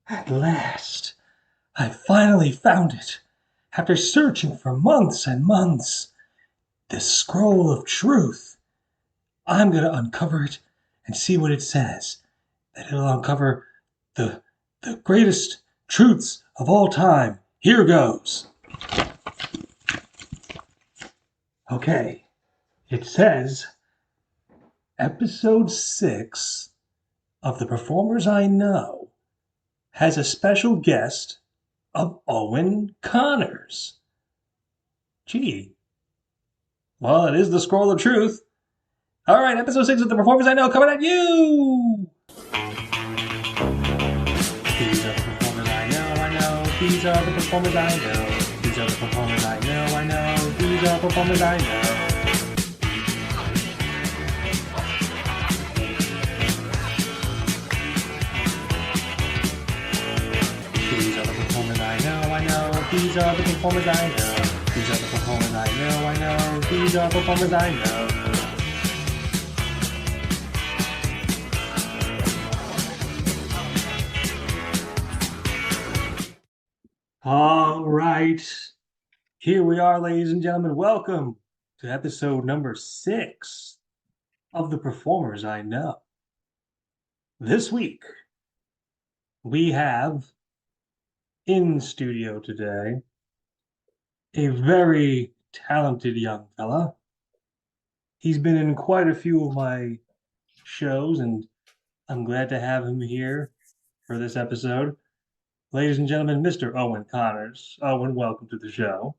At last, I finally found it. After searching for months and months, this scroll of truth. I'm going to uncover it and see what it says. That it'll uncover the, the greatest truths of all time. Here goes. Okay, it says episode 6 of The Performers I Know has a special guest of Owen Connors. Gee, well, it is the scroll of truth. All right, episode 6 of The Performers I Know coming at you! These are the performers I know, I know. These are the performers I know. These are the performers I know, I know. These are performers I know. These are the performers I know, I know. These are the performers I know. These are the performers I know, I know. These are performers I know. All right. Here we are, ladies and gentlemen. Welcome to episode number 6 of The Performers I Know. This week, we have in studio today a very talented young fella. He's been in quite a few of my shows, and I'm glad to have him here for this episode. Ladies and gentlemen, Mr. Owen Connors. Owen, welcome to the show.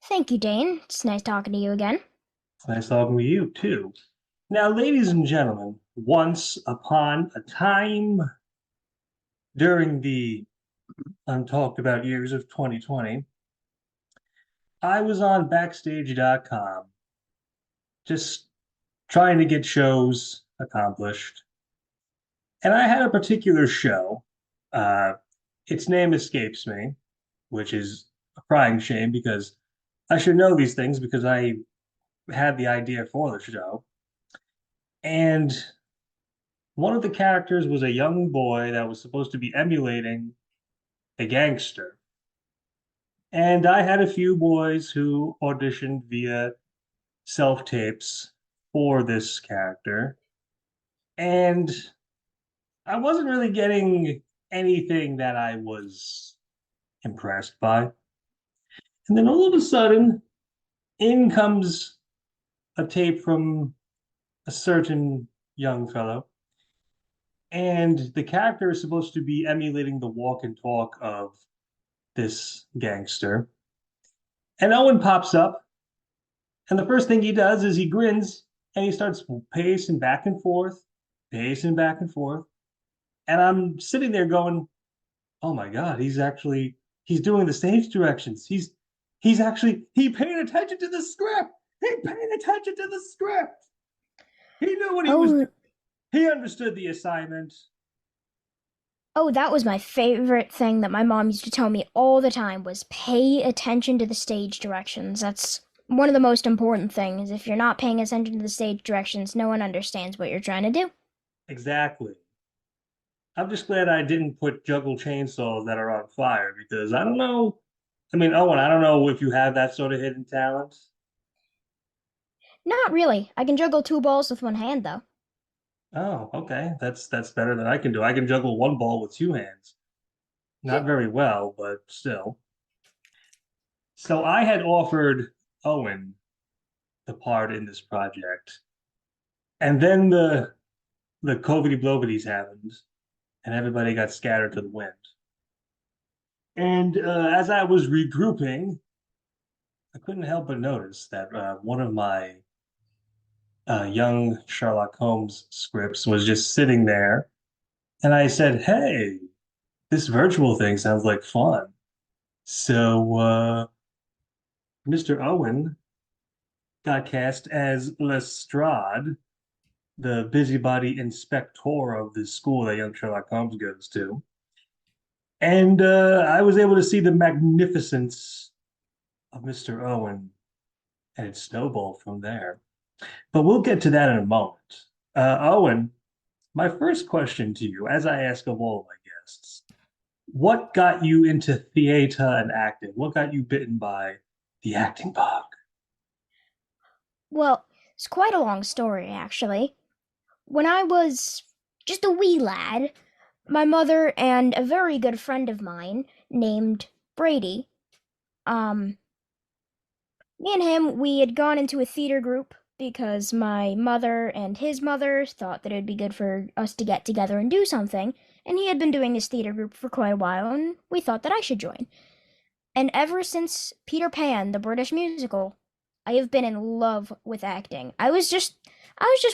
Thank you, Dane. It's nice talking to you again. It's nice talking with you, too. Now, ladies and gentlemen, once upon a time during the untalked about years of 2020, I was on backstage.com just trying to get shows accomplished. And I had a particular show. Uh, its name escapes me, which is a crying shame because I should know these things because I had the idea for the show. And one of the characters was a young boy that was supposed to be emulating a gangster. And I had a few boys who auditioned via self tapes for this character. And I wasn't really getting anything that I was impressed by. And then all of a sudden, in comes a tape from a certain young fellow. And the character is supposed to be emulating the walk and talk of this gangster. And Owen pops up, and the first thing he does is he grins and he starts pacing back and forth, pacing back and forth. And I'm sitting there going, oh my God, he's doing the stage directions. He paid attention to the script. He paid attention to the script. He knew what he was doing. Oh, He understood the assignment. oh, that was my favorite thing that my mom used to tell me all the time was pay attention to the stage directions. That's one of the most important things. If you're not paying attention to the stage directions, no one understands what you're trying to do. Exactly. I'm just glad I didn't put juggle chainsaws that are on fire because I don't know. I mean, Owen, I don't know if you have that sort of hidden talent. Not really. I can juggle two balls with one hand, though. Oh, okay. That's better than I can do. I can juggle one ball with two hands. Not very well, but still. So I had offered Owen the part in this project, and then the COVIDy blovities happened, and everybody got scattered to the wind. And as I was regrouping, I couldn't help but notice that one of my young Sherlock Holmes scripts was just sitting there, and I said, "Hey, this virtual thing sounds like fun." So Mr. Owen got cast as Lestrade, the busybody inspector of the school that young Sherlock Holmes goes to. And I was able to see the magnificence of Mr. Owen, and it snowballed from there. But we'll get to that in a moment. Owen, my first question to you, as I ask of all of my guests, What got you into theater and acting? What got you bitten by the acting bug? Well, it's quite a long story, actually. When I was just a wee lad, my mother and a very good friend of mine named Brady, um, me and him, we had gone into a theater group because my mother and his mother thought that it would be good for us to get together and do something, and he had been doing this theater group for quite a while, and we thought that I should join. And ever since Peter Pan, the British musical, I have been in love with acting. I was just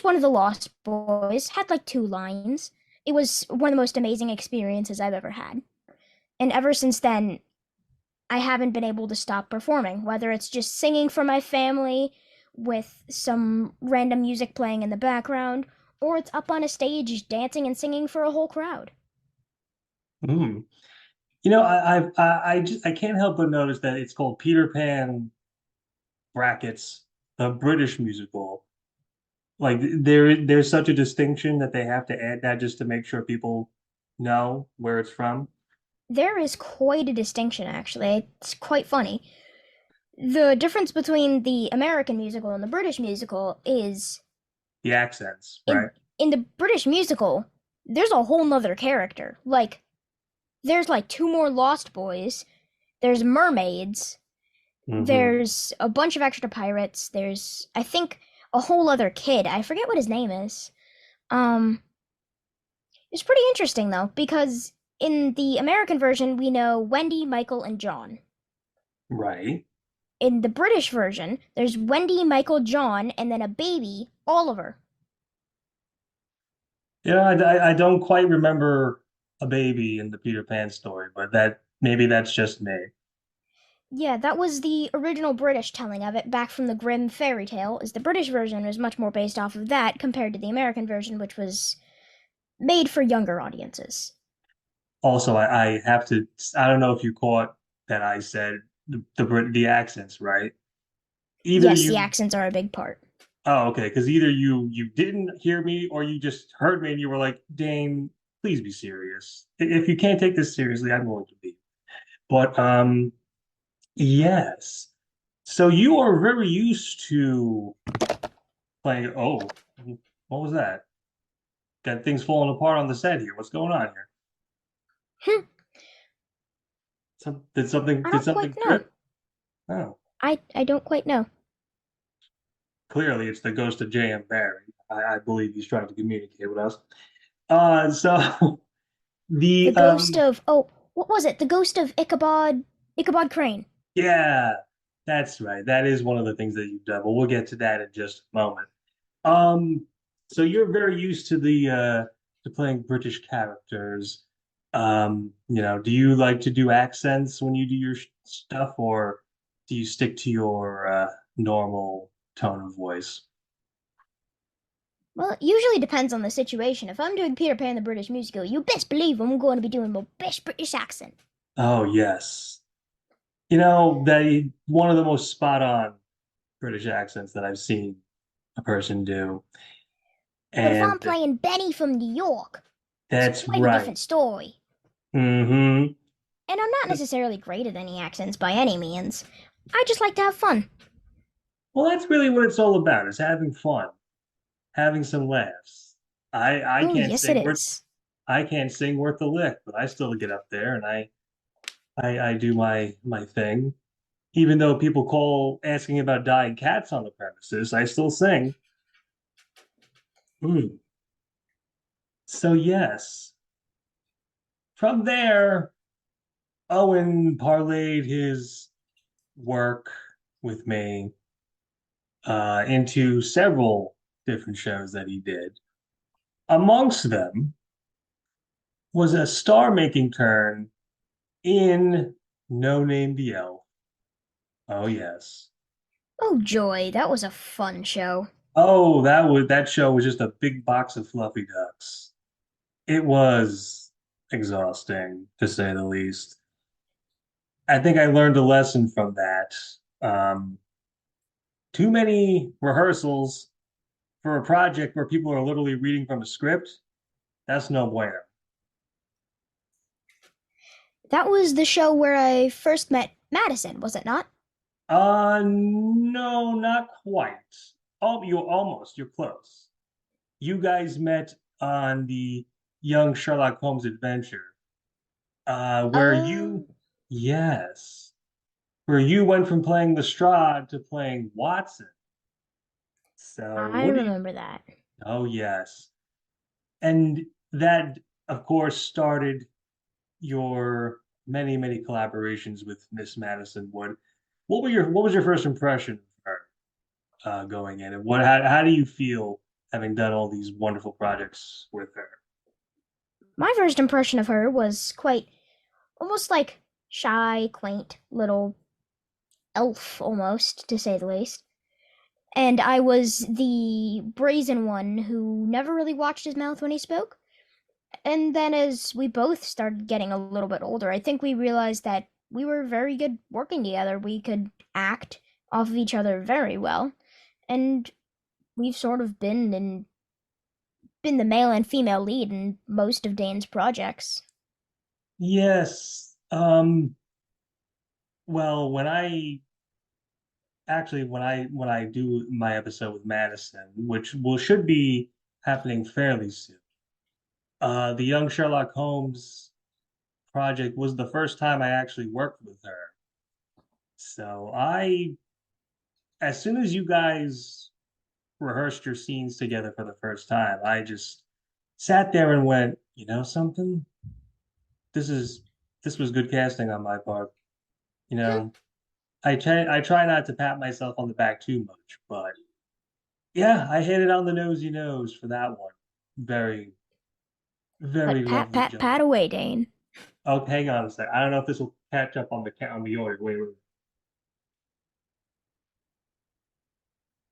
one of the lost boys, had like two lines. It was one of the most amazing experiences I've ever had. And ever since then, I haven't been able to stop performing, whether it's just singing for my family with some random music playing in the background, or it's up on a stage dancing and singing for a whole crowd. Hmm. I can't help but notice that it's called Peter Pan brackets, the British musical. Like there's such a distinction that they have to add that just to make sure people know where it's from. There is quite a distinction, actually. It's quite funny. The difference between the American musical and the British musical is The accents, in right? in the British musical, there's a whole nother character. Like there's like two more Lost Boys, there's mermaids, Hmm. there's a bunch of extra pirates, there's I think a whole other kid. I forget what his name is. Um it's pretty interesting though, because in the American version we know Wendy, Michael, and John. Right. In the British version, there's Wendy, Michael, John, and then a baby, Oliver. I don't quite remember a baby in the Peter Pan story, but that maybe that's just me. Yeah, that was the original British telling of it back from the Grimm fairy tale, as the British version was much more based off of that compared to the American version, which was made for younger audiences. Also, I have to, I don't know if you caught that I said the accents, right? Either Yes, the you, accents are a big part. oh, okay, because either you didn't hear me or you just heard me and you were like, Dane, please be serious. If you can't take this seriously, I'm going to be. But yes. So you are very used to playing, oh, what was that? Got things falling apart on the set here. What's going on here? Hmm, Did something I did don't quite something know. trip? Oh, I don't quite know. clearly it's the ghost of J.M. Barrie. I believe he's trying to communicate with us. So The the ghost of what was it? The ghost of Ichabod Crane. yeah, that's right. That is one of the things that you've done. But we'll get to that in just a moment. Um, so you're very used to the to playing British characters. Do you like to do accents when you do your stuff, or do you stick to your normal tone of voice? Well, it usually depends on the situation. If I'm doing Peter Pan the British musical, you best believe I'm going to be doing my best British accent. Oh, yes. That one of the most spot on British accents that I've seen a person do. But if I'm And playing Benny from New York, it's that's quite a right. different story. Hmm. And I'm not necessarily great at any accents by any means. I just like to have fun. Well, that's really what it's all about, is having fun, having some laughs. I Oh, can't yes, it sing worth is. I can't sing worth a lick, but I still get up there and I do my thing. Even though people call asking about dying cats on the premises, I still sing. Mm. So yes. From there, Owen parlayed his work with me into several different shows that he did. Amongst them was a star-making turn in No Name the Elf. Oh yes. Oh, joy, that was a fun show. Oh, that show was just a big box of fluffy ducks. It was exhausting, to say the least. I think I learned a lesson from that. Um, Too many rehearsals for a project where people are literally reading from a script, that's no bueno. That was the show where I first met Madison, was it not? No, not quite. Oh, you're close. You guys met on the Young Sherlock Holmes adventure, where Oh, yes, where you went from playing Lestrade to playing Watson. So I what do you, remember that. oh yes. And that, of course, started your many, many collaborations with Miss Madison Wood. What was your first impression of her going in, and how do you feel having done all these wonderful projects with her? My first impression of her was quite almost like shy, quaint little elf, almost, to say the least. And I was the brazen one who never really watched his mouth when he spoke. And then as we both started getting a little bit older, I think we realized that we were very good working together. We could act off of each other very well. And we've sort of been the male and female lead in most of Dane's projects. Yes. Well, when I do my episode with Madison, which will should be happening fairly soon. The Young Sherlock Holmes project was the first time I actually worked with her. So as soon as you guys rehearsed your scenes together for the first time, I just sat there and went, you know something? This is this was good casting on my part. You know, I try not to pat myself on the back too much, but yeah, I hit it on the nosy nose for that one. Very, very But pat, lovely pat, job. pat away, Dane. Oh, hang on a sec. I don't know if this will catch up on the audio. Wait, wait.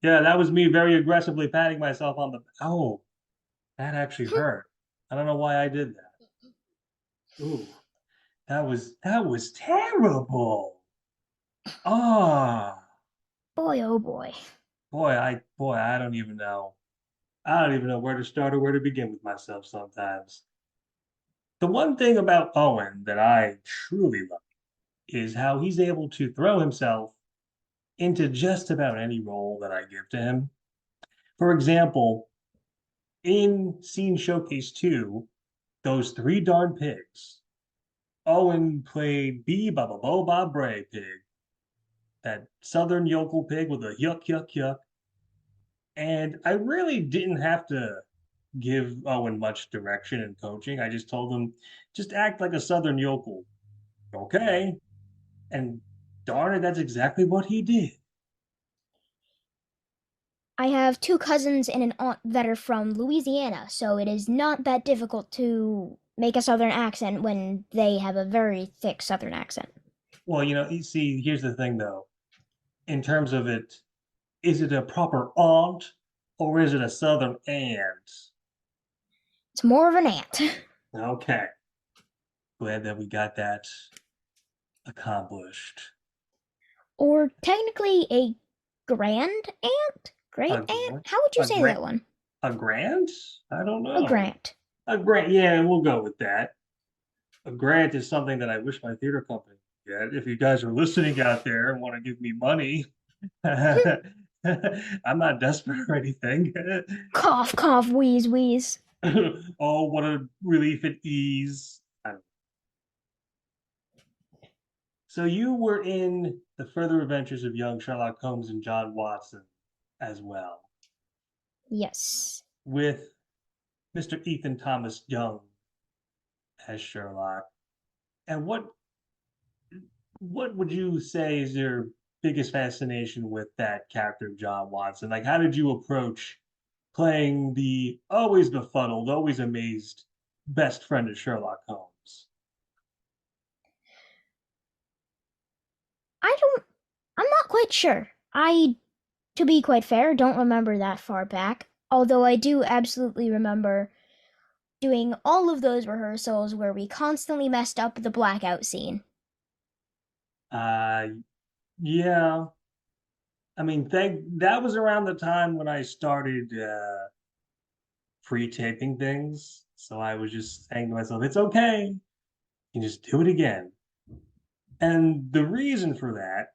Yeah, that was me very aggressively patting myself on the. Oh, that actually hurt. I don't know why I did that. Ooh, that was terrible. Ah, Boy, oh boy. boy, I don't even know. I don't even know where to start or where to begin with myself sometimes. The one thing about Owen that I truly love is how he's able to throw himself into just about any role that I give to him. For example, in Scene Showcase 2, those three darn pigs, Owen played B Baba Bo Bob Bray pig, that southern yokel pig with a yuck yuck yuck. And I really didn't have to give Owen much direction and coaching. I just told him, just act like a southern yokel. Okay. And darn it, that's exactly what he did. I have two cousins and an aunt that are from Louisiana, so it is not that difficult to make a southern accent when they have a very thick southern accent. Well, you see, here's the thing though. In terms of it, is it a proper aunt or is it a southern aunt? It's more of an ant. Okay. Glad that we got that accomplished. Or technically a grand ant? A Great ant? grant? How would you A say grant? that one? A grant? I don't A know. grant. A grant? Yeah, we'll go with that. A grant is something that I wish my theater company would get. If you guys are listening out there and want to give me money, I'm not desperate or anything. Cough, cough, wheeze, wheeze. Oh, what a relief at ease. So you were in the further adventures of young Sherlock Holmes and John Watson as well, Yes. with Mr. Ethan Thomas Young as Sherlock. And what would you say is your biggest fascination with that character of John Watson? Like, how did you approach playing the always befuddled, always amazed best friend of Sherlock Holmes? I don't. I'm not quite sure. To be quite fair, don't remember that far back. Although I do absolutely remember doing all of those rehearsals where we constantly messed up the blackout scene. Uh, yeah. I mean, that was around the time when I started pre-taping things. So I was just saying to myself, it's okay. You just do it again. And the reason for that,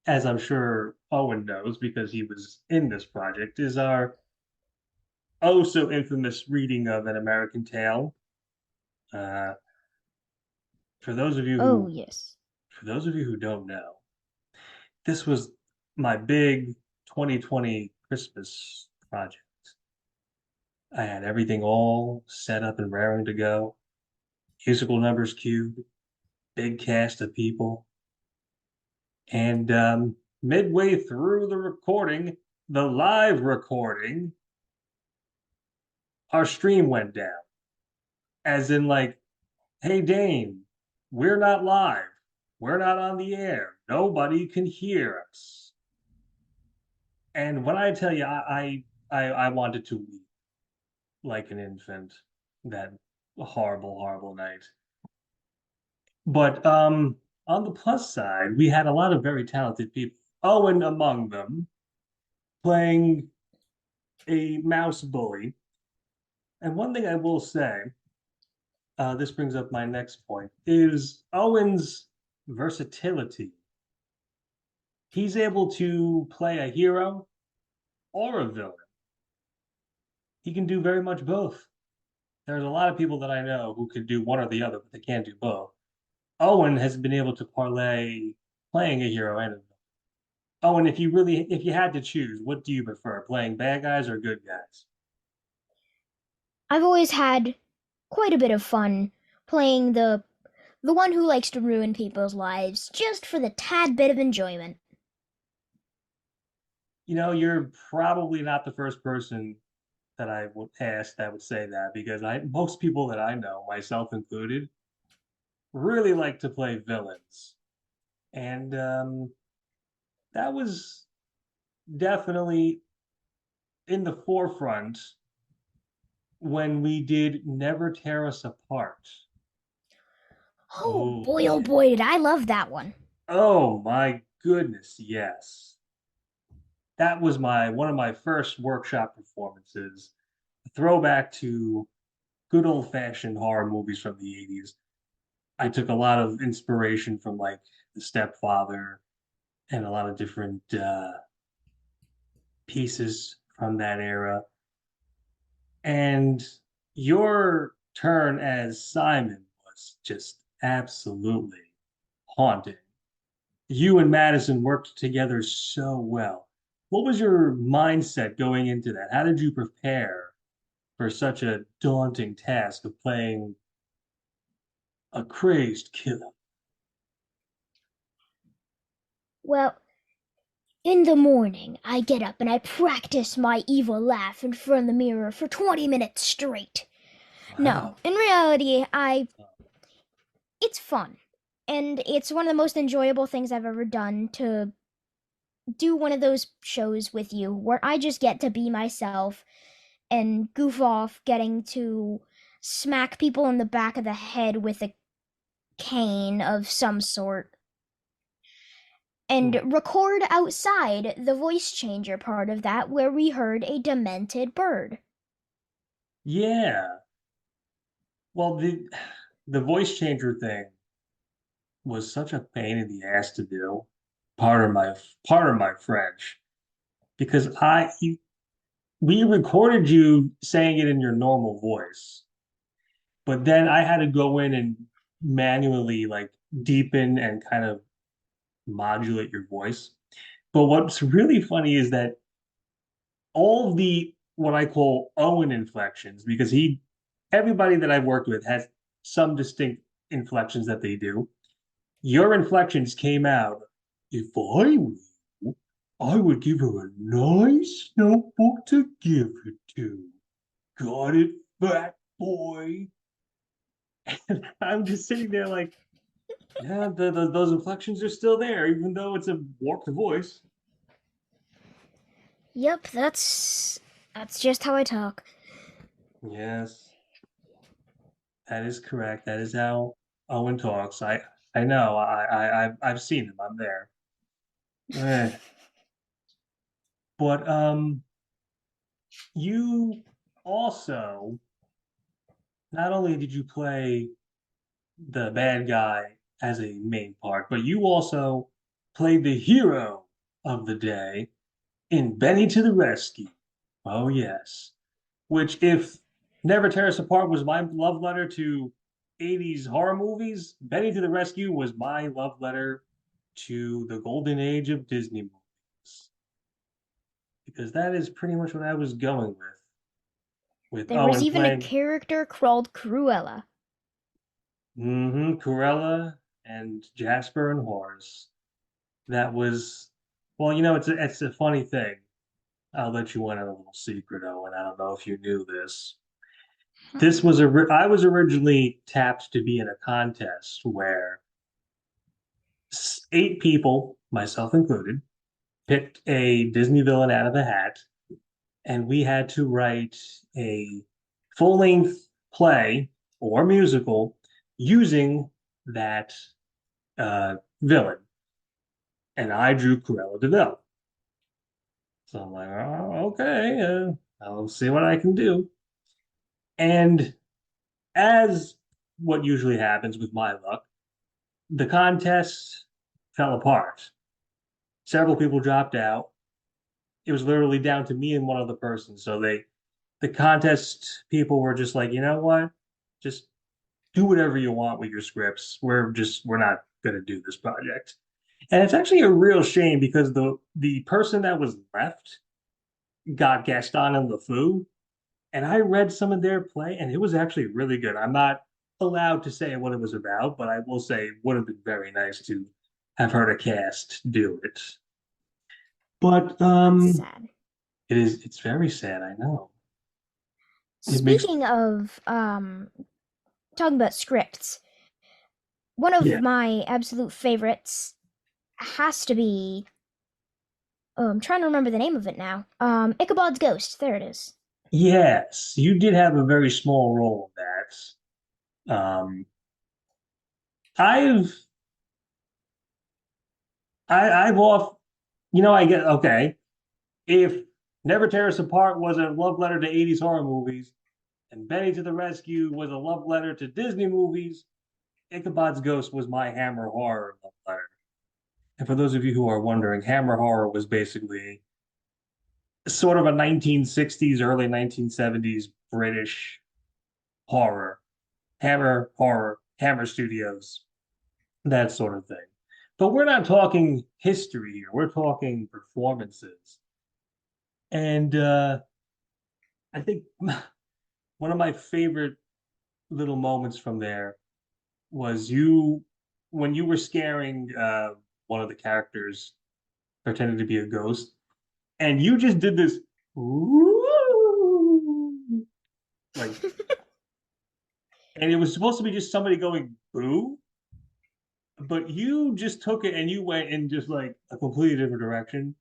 as I'm sure Owen knows because he was in this project, is our oh so infamous reading of An American Tale. Uh, for those of you Oh, who yes. for those of you who don't know, this was my big 2020 Christmas project. I had everything all set up and raring to go. Musical numbers queued, big cast of people, and midway through the recording, the live recording, our stream went down. As in, like, hey, Dane, we're not live. We're not on the air. Nobody can hear us. And when I tell you, I wanted to weep like an infant that horrible, horrible night. But on the plus side, we had a lot of very talented people. Owen among them, playing a mouse bully. And one thing I will say, this brings up my next point, is Owen's versatility. He's able to play a hero or a villain. He can do very much both. There's a lot of people that I know who could do one or the other, but they can't do both. Owen has been able to parlay playing a hero and a villain. Owen, if you had to choose, what do you prefer, playing bad guys or good guys? I've always had quite a bit of fun playing the one who likes to ruin people's lives just for the tad bit of enjoyment. You know, you're probably not the first person that I would ask that would say that because I most people that I know, myself included, really like to play villains. And that was definitely in the forefront when we did Never Tear Us Apart. Oh, Oh yeah. boy, did I love that one. Oh my goodness, yes. That was my one of my first workshop performances. A throwback to good old-fashioned horror movies from the 80s. I took a lot of inspiration from like The Stepfather and a lot of different pieces from that era. And your turn as Simon was just absolutely haunting. You and Madison worked together so well. What was your mindset going into that? How did you prepare for such a daunting task of playing a crazed killer? Well, in the morning, I get up and I practice my evil laugh in front of the mirror for 20 minutes straight. No, Wow. in reality, it's fun. And it's one of the most enjoyable things I've ever done to do one of those shows with you where I just get to be myself and goof off getting to smack people in the back of the head with a cane of some sort and Hmm. record outside the voice changer part of that where we heard a demented bird. Yeah. Well, the voice changer thing was such a pain in the ass to do. Part of my French because we recorded you saying it in your normal voice, but then I had to go in and manually like deepen and kind of modulate your voice. But what's really funny is that all the what I call Owen inflections, because everybody that I've worked with has some distinct inflections that they do. Your inflections came out. If I were you, I would give her a nice notebook to give it to. Got it, fat boy? And I'm just sitting there like, yeah, those inflections are still there, even though it's a warped voice. Yep, that's just how I talk. Yes, that is correct. That is how Owen talks. I know. I've seen him. I'm there. Eh. But you also not only did you play the bad guy as a main part, but you also played the hero of the day in Benny to the Rescue. Oh, yes. Which, if Never Tear Us Apart was my love letter to 80s horror movies, Benny to the Rescue was my love letter to the golden age of Disney movies. Because that is pretty much what I was going with There was Owen even a playing character called Cruella. Cruella and Jasper and Horace. That was, well, it's a funny thing. I'll let you in on a little secret, Owen. I don't know if you knew this. I was originally tapped to be in a contest where eight people, myself included, picked a Disney villain out of a hat, and we had to write a full-length play or musical using that villain. And I drew Cruella de Vil. So I'm like, oh, okay, I'll see what I can do. And as what usually happens with my luck, the contest fell apart. Several people dropped out. It was literally down to me and one other person. So the contest people were just like, you know what? Just do whatever you want with your scripts. We're not gonna do this project. And it's actually a real shame because the person that was left got Gaston and LeFou, and I read some of their play, and it was actually really good. I'm not allowed to say what it was about, but I will say it would have been very nice to have heard a cast do it. But That's sad. it's very sad, I know. It makes Speaking of talking about scripts, one of yeah. my absolute favorites has to be I'm trying to remember the name of it now. Ichabod's Ghost. There it is. Yes, you did have a very small role in that. I've I've off I get okay. If Never Tear Us Apart was a love letter to 80s horror movies, and Benny to the Rescue was a love letter to Disney movies, Ichabod's Ghost was my Hammer horror love letter. And for those of you who are wondering, Hammer horror was basically sort of a 1960s, early 1970s British horror, Hammer horror, Hammer Studios, that sort of thing. But we're not talking history here. We're talking performances. And I think one of my favorite little moments from there was you when you were scaring one of the characters pretending to be a ghost, and you just did this "Ooh," like, and it was supposed to be just somebody going boo, but you just took it and you went in just like a completely different direction.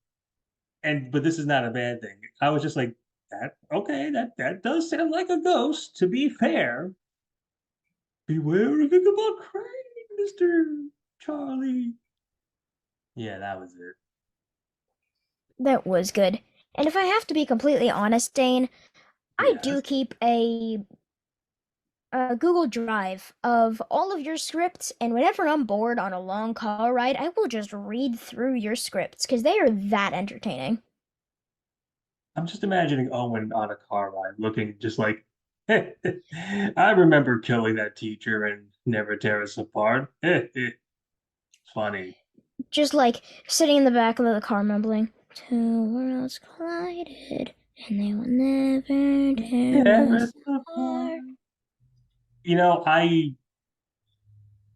And but this is not a bad thing. I was just like that. Okay, that does sound like a ghost. To be fair, beware of Ichabod Crane, Mister Charlie. Yeah, that was it. That was good. And if I have to be completely honest, Dane, I do Yes. keep a Google Drive of all of your scripts, and whenever I'm bored on a long car ride, I will just read through your scripts because they are that entertaining. I'm just imagining Owen on a car ride looking just like, I remember killing that teacher and never tear us apart. Funny. Just like sitting in the back of the car mumbling, Two worlds collided, and they will never tear Tear us us apart. apart. You know, I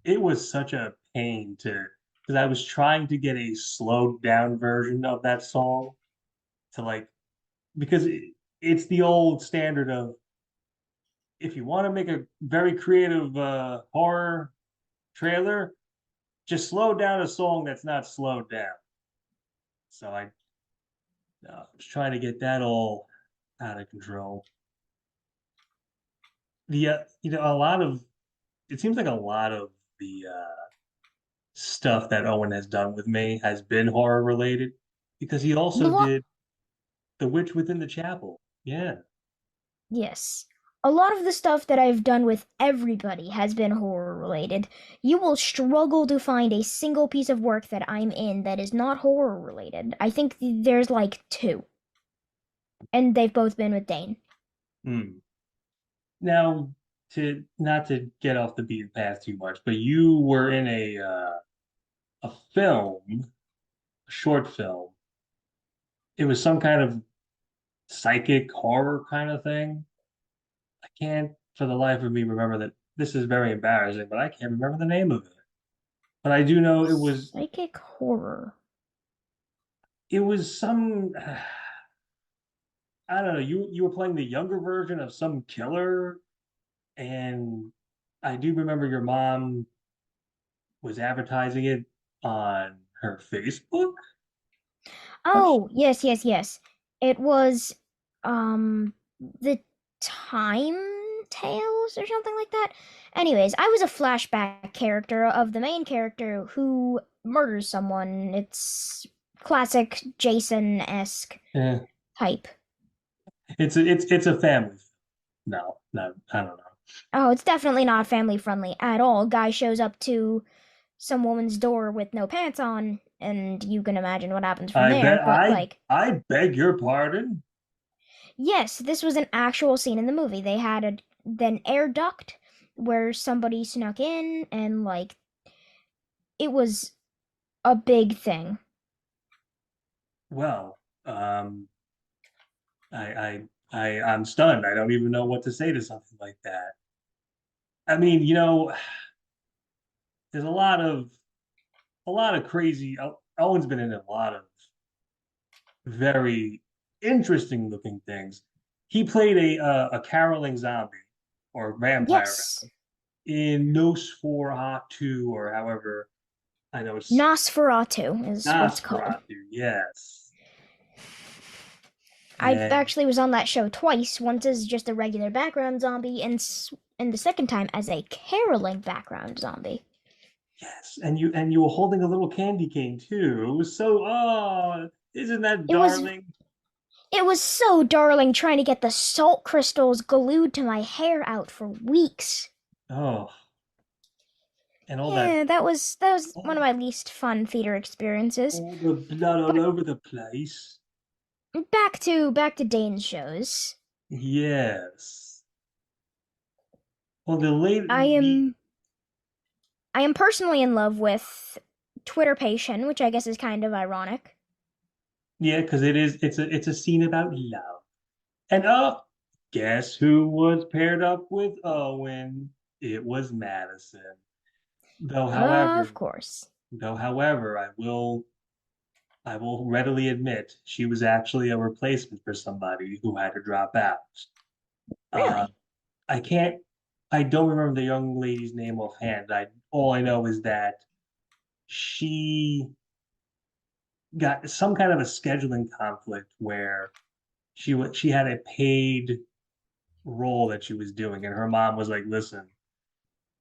it was such a pain to because I was trying to get a slowed down version of that song to like because it's the old standard of if you want to make a very creative horror trailer, just slow down a song that's not slowed down. So I was trying to get that all out of control. The a lot of it seems like a lot of the stuff that Owen has done with me has been horror related because he also The one, did The Witch Within the Chapel. Yeah. yes. A lot of the stuff that I've done with everybody has been horror related. You will struggle to find a single piece of work that I'm in that is not horror related. I think there's like two, and they've both been with Dane. Hmm. Now, to not to get off the beaten path too much, but you were in a film, a short film. It was some kind of psychic horror kind of thing. I can't for the life of me remember that. This is very embarrassing, but I can't remember the name of it. But I do know Psychic horror. it was some I don't know, you were playing the younger version of some killer, and I do remember your mom was advertising it on her Facebook. Oh, yes, yes, yes. It was the Time Tales or something like that. Anyways, I was a flashback character of the main character who murders someone. It's classic Jason-esque Yeah, type. it's a family. No, no, I don't know. Oh, it's definitely not family friendly at all. Guy shows up to some woman's door with no pants on, and you can imagine what happens from I there. bet But like, I beg your pardon. yes, this was an actual scene in the movie. They had an air duct where somebody snuck in, and like it was a big thing. Well, I'm stunned. I don't even know what to say to something like that. I mean, there's a lot of crazy. Owen's been in a lot of very interesting looking things. He played a caroling zombie or vampire Yes, in Nosferatu, or however I know it's Nosferatu is what it's called. Nosferatu. Yes, I and actually was on that show twice. Once as just a regular background zombie, and the second time as a caroling background zombie. yes, and you were holding a little candy cane too. It was so isn't that It was darling? it was so darling trying to get the salt crystals glued to my hair out for weeks. Oh, and Yeah, that was one of all, my least fun theater experiences. all the blood all But over the place. back to Dane's shows. Yes. Well, the late I the am I am personally in love with Twitter Patient, which I guess is kind of ironic. yeah, because it's a scene about love. And guess who was paired up with Owen? It was Madison. Though, Of however, course. I will readily admit she was actually a replacement for somebody who had to drop out. Uh, Really? I can't, I don't remember the young lady's name offhand. All I know is that she got some kind of a scheduling conflict where she had a paid role that she was doing, and her mom was like, "Listen,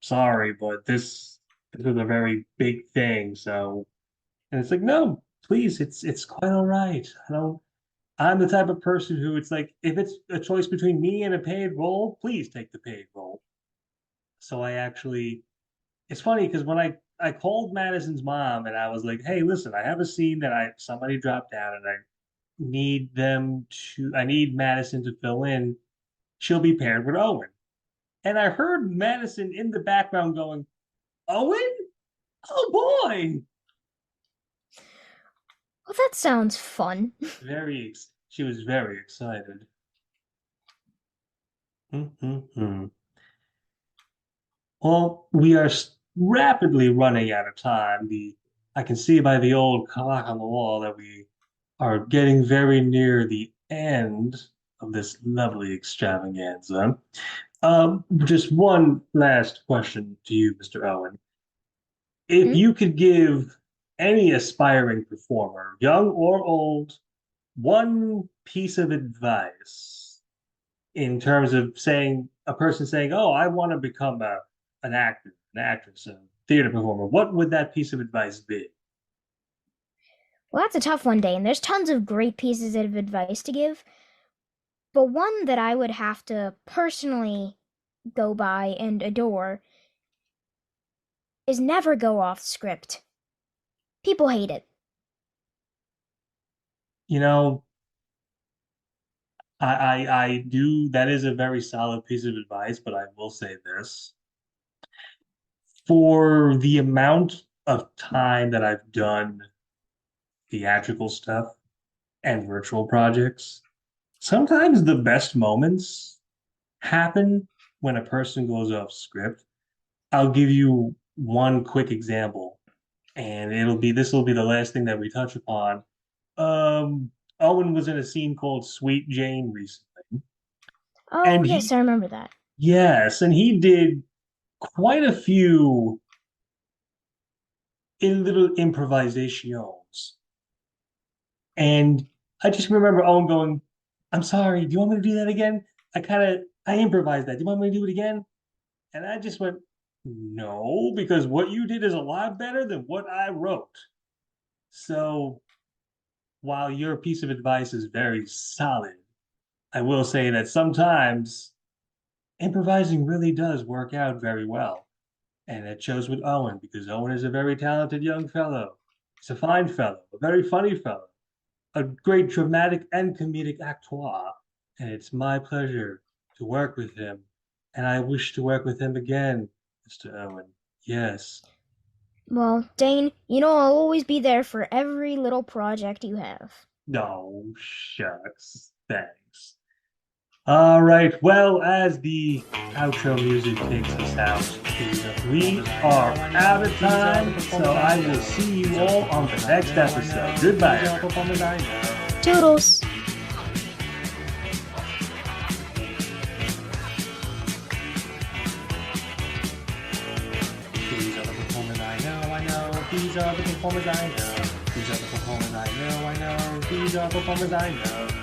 sorry, but this was a very big thing." So, and it's like, "No, please, it's quite all right. I don't. I'm the type of person who it's like, if it's a choice between me and a paid role, please take the paid role." So I actually, it's funny because when I called Madison's mom and I was like, "Hey, listen, I have a scene that I somebody dropped out and I need Madison to fill in. She'll be paired with Owen." And I heard Madison in the background going, "Owen? Oh boy!" Well, that sounds fun. She was very excited. Mm-hmm. Well, we are rapidly running out of time. The I can see by the old clock on the wall that we are getting very near the end of this lovely extravaganza. Just one last question to you, Mr. Owen. If Hmm? you could give any aspiring performer, young or old, one piece of advice in terms of saying a person saying, "Oh, I want to become an actor, an actress, a theater performer," what would that piece of advice be? Well, that's a tough one, Dane. There's tons of great pieces of advice to give, But one that I would have to personally go by and adore is never go off script. People hate it. You know, I do, that is a very solid piece of advice, but I will say this. For the amount of time that I've done theatrical stuff and virtual projects, sometimes the best moments happen when a person goes off script. I'll give you one quick example, and this will be the last thing that we touch upon. Um, Owen was in a scene called Sweet Jane recently, Oh, and yes, I remember that. he did quite a few in little improvisations. And I just remember Owen going, I'm sorry, do you want me to do that again? I improvised that. Do you want me to do it again? And I just went, no, because what you did is a lot better than what I wrote. So while your piece of advice is very solid, I will say that sometimes improvising really does work out very well. And it shows with Owen because Owen is a very talented young fellow. He's a fine fellow, a very funny fellow, a great dramatic and comedic actor. And it's my pleasure to work with him. And I wish to work with him again, Mr. Owen. Yes. Well, Dane, I'll always be there for every little project you have. No, shucks. Thanks. All right. Well, as the outro music takes us out, we are out of time. So I will see you all on the next episode. Goodbye. Toodles! These are the performers I know. These are the performers I know. These are the performers I know. These are the performers I know.